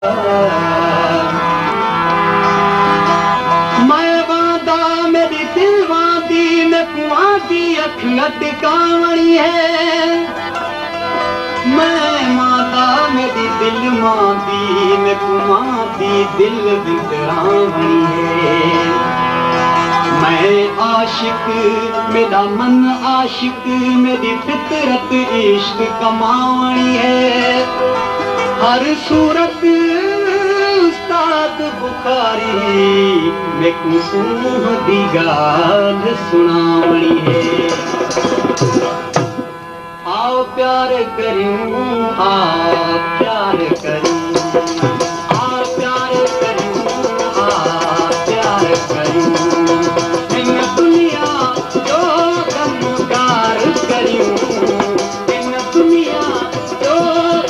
मैं वादा मेरी दिल वादी में कुआंदी अख अटकावणी है। मैं मादा मेरी दिल मादी में कुआंदी दिल बिगड़ावणी है। मैं आशिक मेरा मन आशिक मेरी फितरत इश्क कमावणी है। हर सूरत उस्ताद बुखारी में कुसुम दी गाल सुनावणी है। आओ प्यार करूं आओ प्यार करूं आओ प्यार करूं आओ प्यार करूं इन दुनिया जो गमगार करूं इन दुनिया जो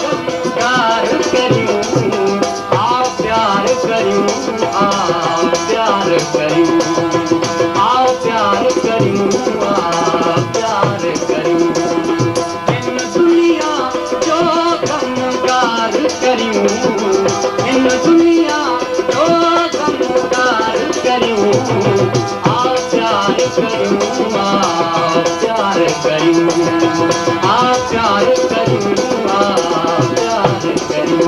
गमगार करूं आओ प्यार करूं आओ प्यार करूं आओ प्यार करूं आओ प्यार करूं इन दुनिया जो गमगार करूं इन दुनिया जो गमगार करूं आओ प्यार करूं आओ प्यार करूं आओ प्यार करूं आओ प्यार करूं।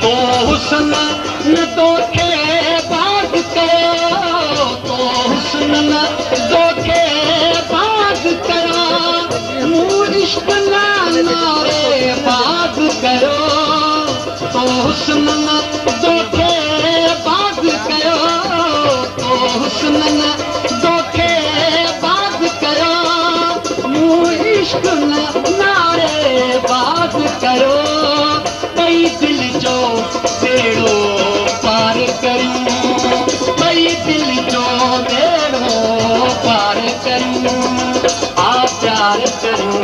तो हुस्न न धोखे बाज करो तो हुस्न न धोखे बाज करो मुँह इश्क नारे बाज करो तो हुस्न न धोखे बाज करो तो हुस्न न धोखे बाज करो मुँह इश्क नारे बाज करो कई दिल जो बेड़ो पार करूं कई दिल जो बेड़ो पार करूं आ प्यार करूं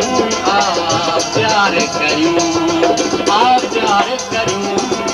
आ प्यार करूं आ प्यार करूं